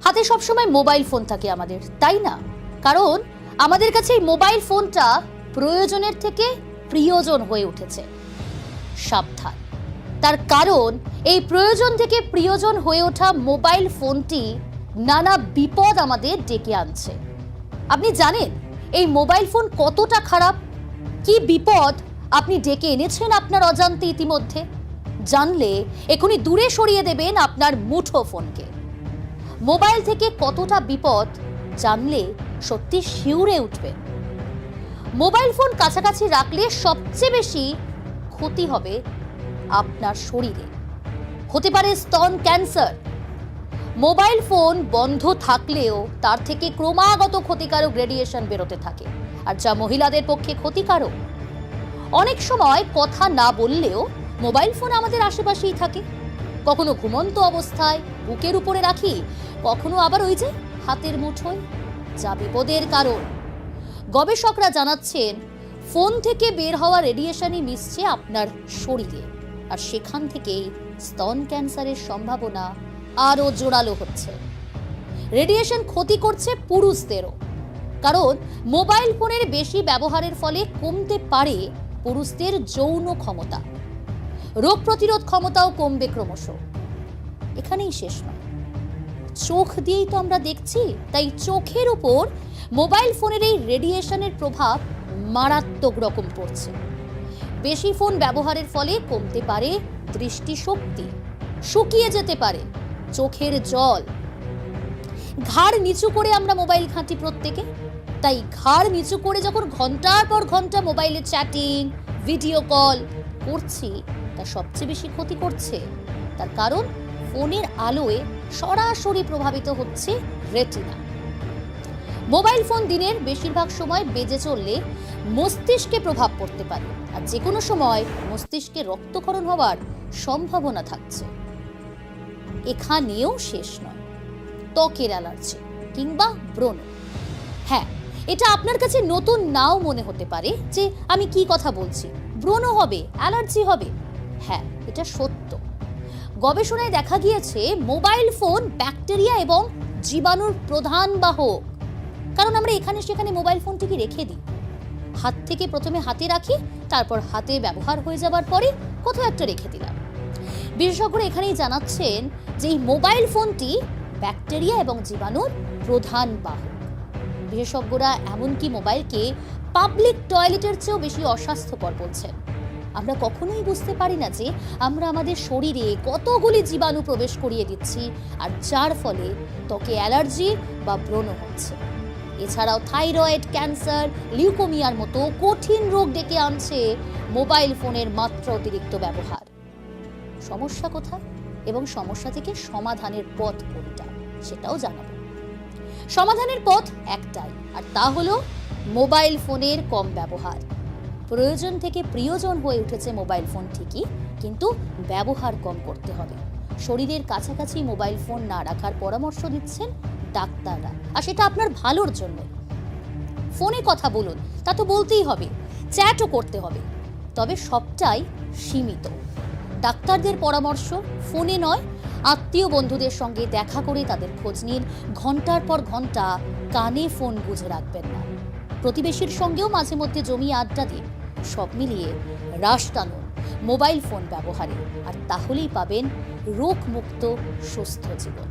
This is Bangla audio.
হাতে সবসময় মোবাইল ফোন থাকে আমাদের, তাই না? কারণ আমাদের কাছে এই মোবাইল ফোনটা প্রয়োজনের থেকে প্রিয়জন হয়ে উঠেছে। সাবধান, তার কারণ এই প্রয়োজন থেকে প্রিয়জন হয়ে ওঠা মোবাইল ফোনটি নানা বিপদ আমাদের ডেকে আনছে। আপনি জানেন এই মোবাইল ফোন কতটা খারাপ? কি বিপদ আপনি ডেকে এনেছেন আপনার অজান্তে ইতিমধ্যে? জানলে এখনই দূরে সরিয়ে দেবেন আপনার মুঠো ফোনকে। মোবাইল থেকে কতটা বিপদ জানলে সত্যি শিউরে উঠবেন। মোবাইল ফোন কাছাকাছি রাখলে সবচেয়ে বেশি ক্ষতি হবে আপনার শরীরে। হতে পারে স্তন ক্যান্সার। মোবাইল ফোন বন্ধ থাকলেও তার থেকে ক্রমাগত ক্ষতিকারক রেডিয়েশন বেরোতে থাকে, আর যা মহিলাদের পক্ষে ক্ষতিকারক। অনেক সময় কথা না বললেও মোবাইল ফোন আমাদের আশেপাশেই থাকে। কখনো ঘুমন্ত অবস্থায় বুকের উপরে রাখি, কখনো আবার ওই যে হাতের মুঠোয়, যা বিপদের কারণ। গবেষকরা জানাচ্ছেন ফোন থেকে বের হওয়া রেডিয়েশনই মিশছে আপনার শরীরে, আর সেখান থেকেই স্তন ক্যান্সারের সম্ভাবনা আরো জোরালো হচ্ছে। রেডিয়েশন ক্ষতি করছে পুরুষদেরও, কারণ মোবাইল ফোনের বেশি ব্যবহারের ফলে কমতে পারে পুরুষদের যৌন ক্ষমতা, রোগ প্রতিরোধ ক্ষমতাও কমবে ক্রমশ। এখানেই শেষ নয়, চোখ দিয়েই তো আমরা দেখছি, তাই চোখের উপর মোবাইল ফোনের এই রেডিয়েশনের প্রভাব মারাত্মক রকম পড়ছে। বেশি ফোন ব্যবহারের ফলে কমতে পারে দৃষ্টিশক্তি, শুকিয়ে যেতে পারে চোখের জল। ঘাড় নিচু করে আমরা মোবাইল ঘাঁটি প্রত্যেকে, তাই ঘাড় নিচু করে যখন ঘন্টার পর ঘন্টা মোবাইলে চ্যাটিং, ভিডিও কল করছি, তা সবচেয়ে বেশি ক্ষতি করছে। তার কারণ ফোনের আলোয় সরাসরি প্রভাবিত হচ্ছে রেটিনা। মোবাইল ফোন দিনের বেশিরভাগ সময় বেজে চললে মস্তিষ্কে প্রভাব পড়তে পারে, আর যে কোনো সময় মস্তিষ্কে রক্তক্ষরণ হওয়ার সম্ভাবনা থাকছে। এখানেও শেষ নয়, ত্বকের অ্যালার্জি কিংবা ব্রণ। হ্যাঁ, এটা আপনার কাছে নতুন নাও মনে হতে পারে যে আমি কি কথা বলছি, ব্রণ হবে, অ্যালার্জি হবে। হ্যাঁ, এটা সত্য। গবেষণায় দেখা গিয়েছে মোবাইল ফোন ব্যাকটেরিয়া এবং জীবাণুর প্রধান বাহক। কারণ আমরা এখানে সেখানে মোবাইল ফোনটিকে রেখে দিই। হাত থেকে প্রথমে হাতে রাখি, তারপর হাতে ব্যবহার হয়ে যাবার পরে কোথাও একটা রেখে দিলাম। বিশেষজ্ঞরা এখানেই জানাচ্ছেন যে এই মোবাইল ফোনটি ব্যাকটেরিয়া এবং জীবাণুর প্রধান বাহক। বিশেষজ্ঞরা এমনকি মোবাইলকে পাবলিক টয়লেটের চেয়েও বেশি অস্বাস্থ্যকর বলছেন। আমরা কখনোই বুঝতে পারি না যে আমরা আমাদের শরীরে কতগুলি জীবাণু প্রবেশ করিয়ে দিচ্ছি, আর যার ফলে ত্বকে অ্যালার্জি বা ব্রণ হচ্ছে। এছাড়াও থাইরয়েড, ক্যান্সার, লিউকোমিয়ার মতো কঠিন রোগ ডেকে আনছে মোবাইল ফোনের মাত্রা অতিরিক্ত ব্যবহার। সমস্যা কোথায় এবং সমস্যা থেকে সমাধানের পথ কোনটা সেটাও জানাবো। সমাধানের পথ একটাই, আর তা হলো মোবাইল ফোনের কম ব্যবহার। প্রয়োজন থেকে প্রিয়জন হয়ে উঠেছে মোবাইল ফোন ঠিকই, কিন্তু ব্যবহার কম করতে হবে। শরীরের কাছাকাছি মোবাইল ফোন না রাখার পরামর্শ দিচ্ছেন ডাক্তাররা, আর সেটা আপনার ভালোর জন্য। ফোনে কথা বলুন, তা তো বলতেই হবে, চ্যাটও করতে হবে, তবে সবটাই সীমিত। ডাক্তারদের পরামর্শ ফোনে নয়, আত্মীয় বন্ধুদের সঙ্গে দেখা করে তাদের খোঁজ নিন। ঘন্টার পর ঘন্টা কানে ফোন গুঁজে রাখবেন না। প্রতিবেশীর সঙ্গেও মাঝে মধ্যে জমিয়ে আড্ডা দিন। সব মিলিয়ে রাশ টানুন মোবাইল ফোন ব্যবহারে, আর তাহলেই পাবেন রোগমুক্ত সুস্থ জীবন।